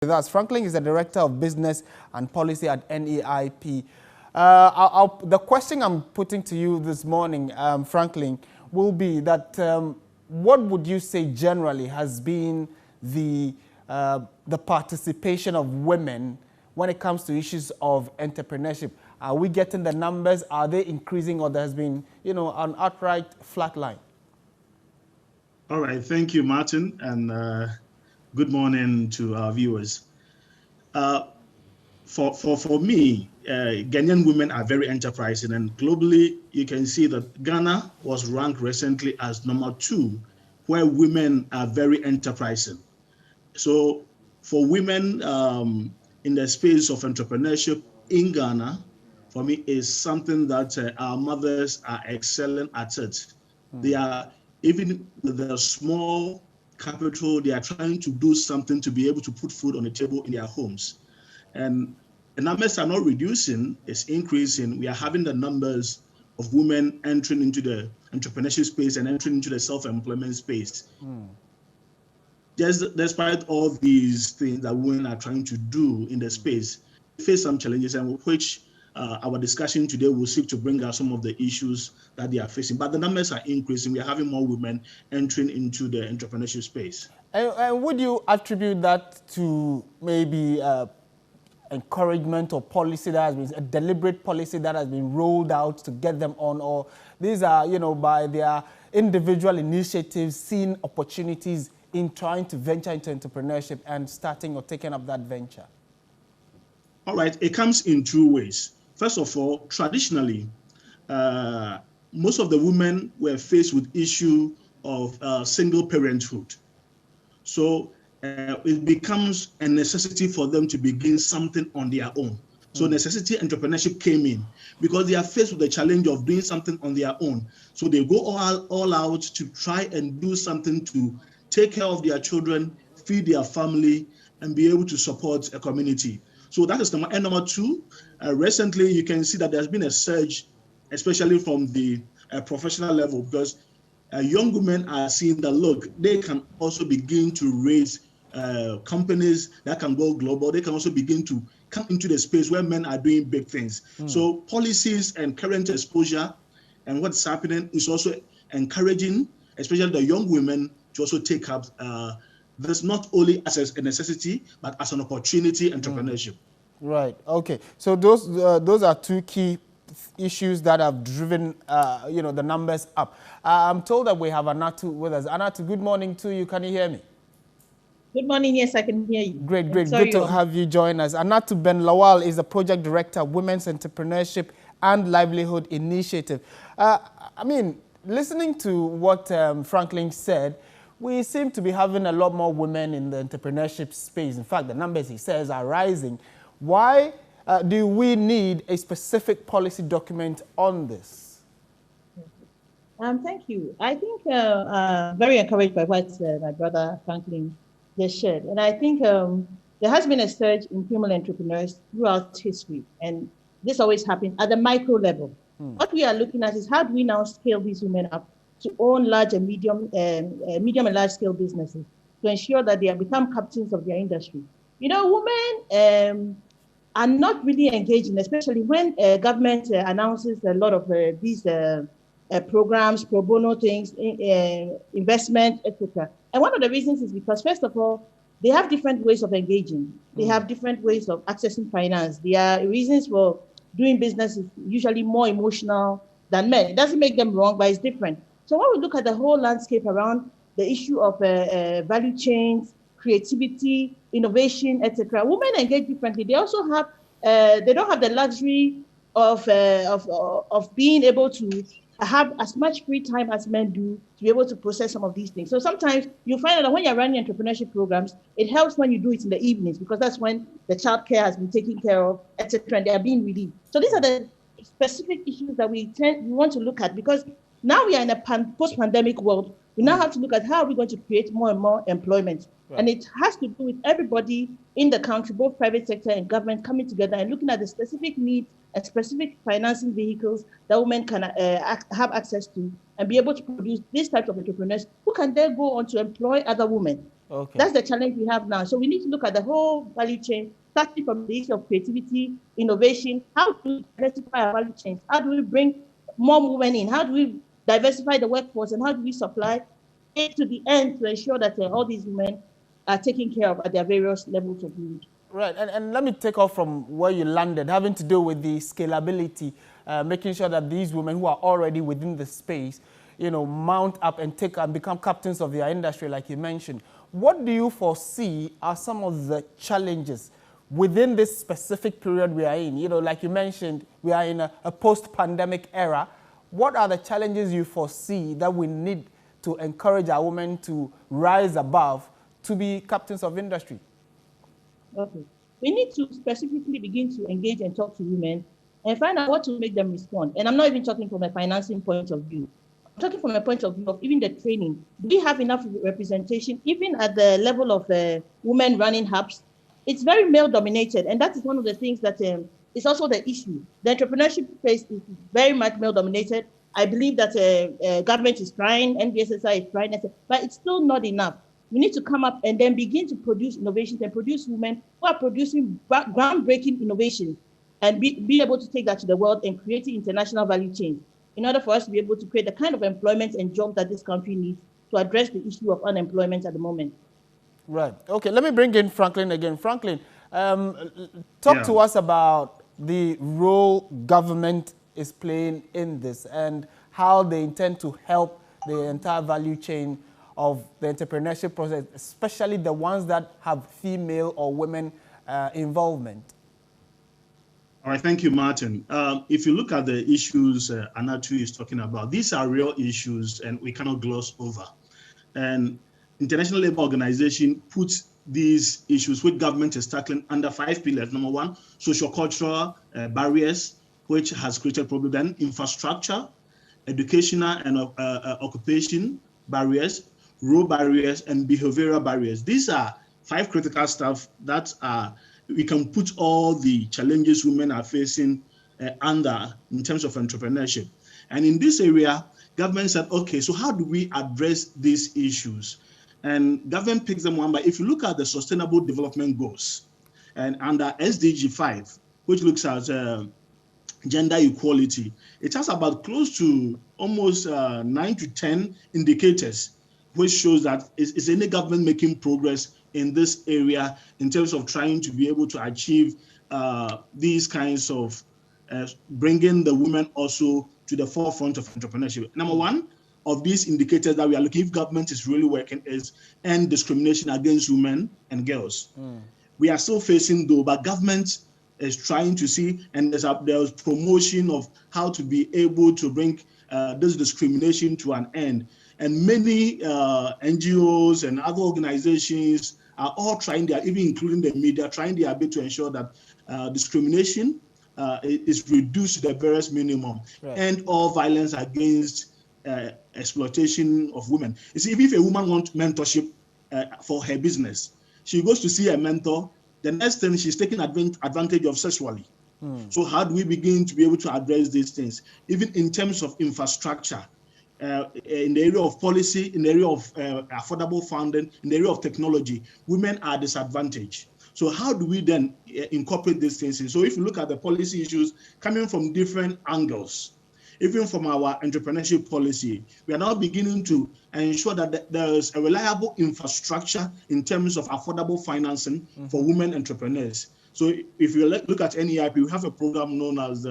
With us. Franklin is the Director of Business and Policy at NEIP. The question I'm putting to you this morning, Franklin, will be that what would you say generally has been the participation of women when it comes to issues of entrepreneurship? Are we getting the numbers? Are they increasing, or there has been, an outright flat line? All right, thank you, Martin, and good morning to our viewers. For me, Ghanaian women are very enterprising, and globally, you can see that Ghana was ranked recently as number 2, where women are very enterprising. So for women in the space of entrepreneurship in Ghana, for me, is something that our mothers are excelling at it. They are, even with their small capital, they are trying to do something to be able to put food on the table in their homes. And the numbers are not reducing, it's increasing. We are having the numbers of women entering into the entrepreneurship space and entering into the self-employment space. Despite all these things that women are trying to do in the space, we face some challenges, and which our discussion today will seek to bring out some of the issues that they are facing. But the numbers are increasing. We are having more women entering into the entrepreneurship space. And would you attribute that to maybe encouragement or policy that has been, a deliberate policy that has been rolled out to get them on, or these are, by their individual initiatives, seeing opportunities in trying to venture into entrepreneurship and starting or taking up that venture? All right, it comes in 2 ways. First of all, traditionally, most of the women were faced with issue of single parenthood. So it becomes a necessity for them to begin something on their own. So necessity entrepreneurship came in because they are faced with the challenge of doing something on their own. So they go all out to try and do something to take care of their children, feed their family, and be able to support a community. So that is number. And number 2, recently you can see that there's been a surge, especially from the professional level, because young women are seeing that, look, they can also begin to raise companies that can go global. They can also begin to come into the space where men are doing big things. So policies and current exposure and what's happening is also encouraging, especially the young women, to also take up this not only as a necessity, but as an opportunity entrepreneurship. Right. Okay. So those are 2 key issues that have driven, the numbers up. I'm told that we have Anatu with us. Anatu, good morning to you. Can you hear me? Good morning. Yes, I can hear you. Great. Good to have you join us. Anatu Ben-Lawal is the Project Director, Women's Entrepreneurship and Livelihood Initiative. Listening to what Franklin said, we seem to be having a lot more women in the entrepreneurship space. In fact, the numbers he says are rising. Why do we need a specific policy document on this? Thank you. I think very encouraged by what my brother Franklin just shared. And I think there has been a surge in female entrepreneurs throughout history. And this always happens at the micro level. What we are looking at is how do we now scale these women up to own large and medium and large scale businesses to ensure that they have become captains of their industry. Women are not really engaging, especially when government announces a lot of these programs, pro bono things, investment, etc. And one of the reasons is because, first of all, they have different ways of engaging. They have different ways of accessing finance. Their reasons for doing business is usually more emotional than men. It doesn't make them wrong, but it's different. So when we look at the whole landscape around the issue of value chains, creativity, innovation, etc., women engage differently. They also have, they don't have the luxury of being able to have as much free time as men do to be able to process some of these things. So sometimes you find that when you're running entrepreneurship programs, it helps when you do it in the evenings, because that's when the childcare has been taken care of, etc., and they are being relieved. So these are the specific issues that we want to look at, because now we are in a post-pandemic world. We now have to look at how are we going to create more and more employment. Right. And it has to do with everybody in the country, both private sector and government, coming together and looking at the specific needs and specific financing vehicles that women can have access to and be able to produce these types of entrepreneurs who can then go on to employ other women. Okay. That's the challenge we have now. So we need to look at the whole value chain, starting from the issue of creativity, innovation. How do we diversify our value chains? How do we bring more women in? How do we diversify the workforce? And how do we supply it to the end to ensure that all these women are taken care of at their various levels of need? Right, and let me take off from where you landed, having to do with the scalability, making sure that these women who are already within the space, mount up and take and become captains of their industry, like you mentioned. What do you foresee are some of the challenges within this specific period we are in? Like you mentioned, we are in a post-pandemic era. What are the challenges you foresee that we need to encourage our women to rise above to be captains of industry? Okay. We need to specifically begin to engage and talk to women and find out what will make them respond. And I'm not even talking from a financing point of view. I'm talking from a point of view of even the training. Do we have enough representation, even at the level of women running hubs? It's very male dominated. And that is one of the things that is also the issue. The entrepreneurship space is very much male dominated. I believe that government is trying, NBSSI is trying, but it's still not enough. We need to come up and then begin to produce innovations and produce women who are producing groundbreaking innovations and be able to take that to the world and create international value chains in order for us to be able to create the kind of employment and jobs that this country needs to address the issue of unemployment at the moment. Right. Okay, let me bring in Franklin again. Franklin, talk to us about the role government is playing in this and how they intend to help the entire value chain of the entrepreneurship process, especially the ones that have female or women involvement. All right, thank you, Martin. If you look at the issues Anatu is talking about, these are real issues and we cannot gloss over. And International Labour Organization puts these issues which government is tackling under 5 pillars. Number 1, socio-cultural barriers, which has created problem. Then infrastructure, educational and occupation barriers, role barriers, and behavioral barriers. These are 5 critical stuff that we can put all the challenges women are facing under in terms of entrepreneurship. And in this area, government said, okay, so how do we address these issues? And government picks them one by, if you look at the Sustainable Development Goals, and under SDG 5, which looks at gender equality, it has about close to almost 9 to 10 indicators, which shows that is any government making progress in this area in terms of trying to be able to achieve these kinds of bringing the women also to the forefront of entrepreneurship. Number 1 of these indicators that we are looking if government is really working is end discrimination against women and girls. We are still facing though, but government is trying to see, and there's promotion of how to be able to bring this discrimination to an end. And many NGOs and other organizations are all trying their, even including the media, trying their bit to ensure that discrimination is reduced to the barest minimum, and all violence against exploitation of women. You see, if a woman wants mentorship for her business, she goes to see a mentor, the next thing she's taking advantage of sexually. So how do we begin to be able to address these things? Even in terms of infrastructure, in the area of policy, in the area of affordable funding, in the area of technology, women are disadvantaged. So how do we then incorporate these things in? So if you look at the policy issues coming from different angles, even from our entrepreneurship policy, we are now beginning to ensure that there is a reliable infrastructure in terms of affordable financing for women entrepreneurs. So if you look at NEIP, we have a program known as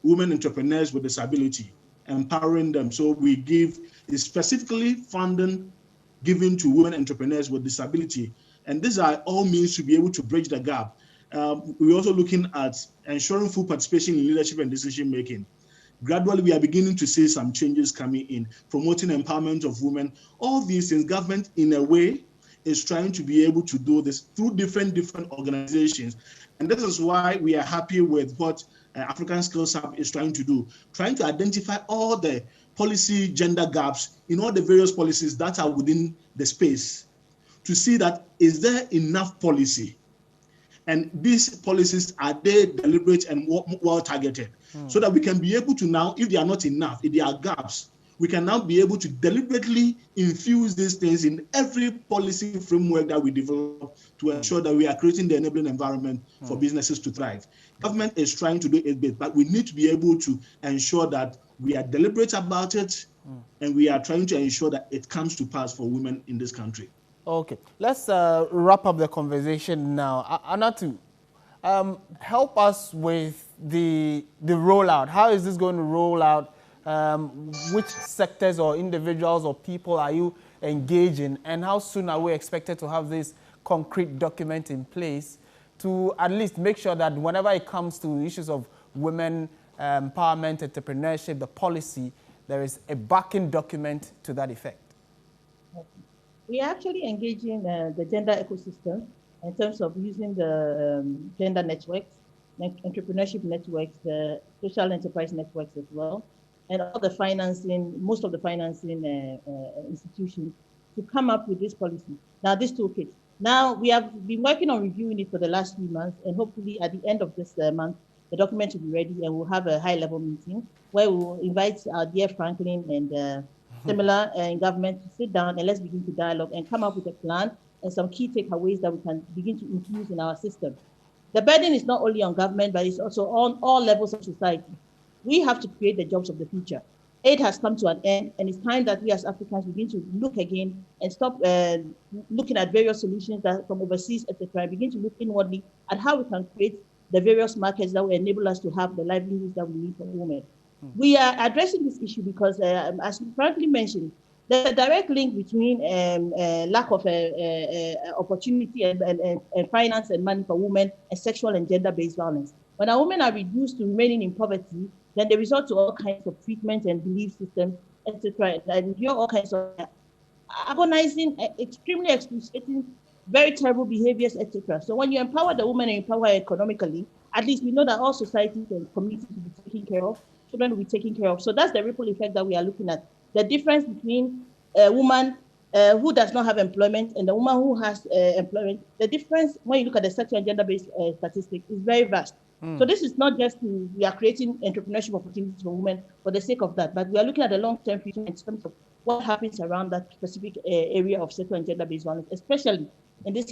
Women Entrepreneurs with Disability, empowering them. So we give specifically funding given to women entrepreneurs with disability. And these are all means to be able to bridge the gap. We're also looking at ensuring full participation in leadership and decision making. Gradually, we are beginning to see some changes coming in, promoting empowerment of women. All these things, government in a way is trying to be able to do this through different organizations. And this is why we are happy with what African Skills Hub is trying to do, trying to identify all the policy gender gaps in all the various policies that are within the space to see that is there enough policy, and these policies, are they deliberate and well targeted, so that we can be able to now, if they are not enough, if there are gaps, we can now be able to deliberately infuse these things in every policy framework that we develop to ensure that we are creating the enabling environment for businesses to thrive. Government is trying to do its bit, but we need to be able to ensure that we are deliberate about it, and we are trying to ensure that it comes to pass for women in this country. Okay, let's wrap up the conversation now. Anatu, help us with the rollout. How is this going to roll out? Which sectors or individuals or people are you engaging, and how soon are we expected to have this concrete document in place to at least make sure that whenever it comes to issues of women empowerment, entrepreneurship, the policy, there is a backing document to that effect? We are actually engaging the gender ecosystem in terms of using the gender networks, entrepreneurship networks, the social enterprise networks as well, and all the financing, most of the financing institutions to come up with this policy. Now, this toolkit. Now, we have been working on reviewing it for the last few months, and hopefully at the end of this month, the document will be ready, and we'll have a high-level meeting where we will invite our dear Franklin and similar in government to sit down and let's begin to dialogue and come up with a plan and some key takeaways that we can begin to infuse in our system. The burden is not only on government, but it's also on all levels of society. We have to create the jobs of the future. Aid has come to an end, and it's time that we as Africans begin to look again and stop looking at various solutions that from overseas, etc., and begin to look inwardly at how we can create the various markets that will enable us to have the livelihoods that we need for women. We are addressing this issue because, as Franklin mentioned, there's a direct link between lack of opportunity and finance and money for women and sexual and gender-based violence. When our women are reduced to remaining in poverty, then they resort to all kinds of treatment and belief systems, etc., and endure all kinds of agonizing, extremely excruciating, very terrible behaviors, etc. So when you empower the woman and empower her economically, at least we know that all societies and communities will be taken care of, children will be taken care of. So that's the ripple effect that we are looking at. The difference between a woman who does not have employment and the woman who has employment, the difference when you look at the sexual and gender-based statistics is very vast. So this is not just we are creating entrepreneurship opportunities for women for the sake of that, but we are looking at the long-term future in terms of what happens around that specific area of sexual and gender-based violence, especially in this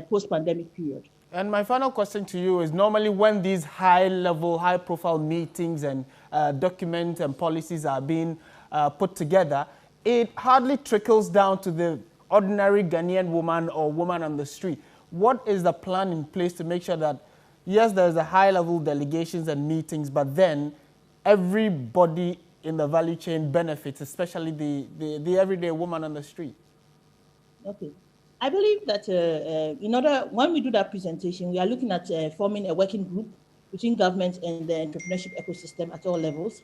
post-pandemic period. And my final question to you is, normally when these high-level, high-profile meetings and documents and policies are being put together, it hardly trickles down to the ordinary Ghanaian woman or woman on the street. What is the plan in place to make sure that, yes, there's a high-level delegations and meetings, but then everybody in the value chain benefits, especially the everyday woman on the street? Okay. I believe that when we do that presentation, we are looking at forming a working group between government and the entrepreneurship ecosystem at all levels.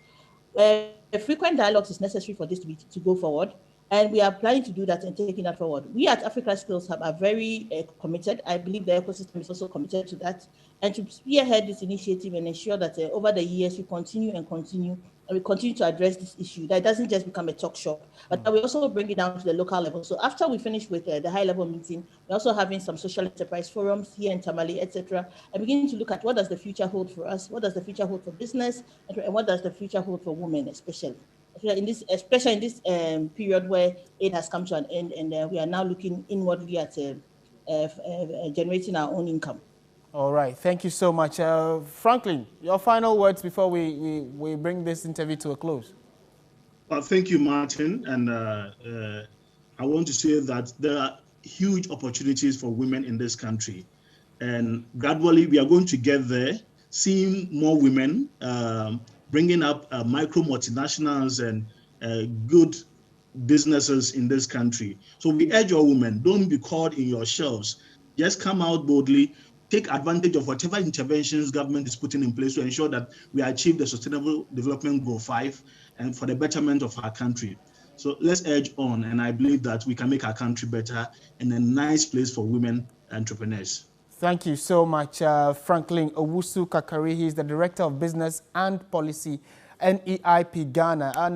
Frequent dialogues is necessary for this to go forward, and we are planning to do that and taking that forward. We at Africa Skills Hub are very committed. I believe the ecosystem is also committed to that, and to spearhead this initiative and ensure that over the years we continue, and we continue to address this issue, that it doesn't just become a talk shop, but that we also bring it down to the local level. So after we finish with the high-level meeting, we're also having some social enterprise forums here in Tamale, etc., and beginning to look at what does the future hold for us, what does the future hold for business, and what does the future hold for women, especially in this period where aid has come to an end, and we are now looking inwardly at generating our own income. All right, thank you so much. Franklin, your final words before we bring this interview to a close. Well, thank you, Martin. And I want to say that there are huge opportunities for women in this country. And gradually, we are going to get there, seeing more women, bringing up micro multinationals and good businesses in this country. So we urge our women, don't be caught in your shells. Just come out boldly, take advantage of whatever interventions government is putting in place to ensure that we achieve the Sustainable Development Goal 5 and for the betterment of our country. So let's urge on, and I believe that we can make our country better and a nice place for women entrepreneurs. Thank you so much, Franklin Owusu-Karikari. He is the Director of Business and Policy, NEIP Ghana. And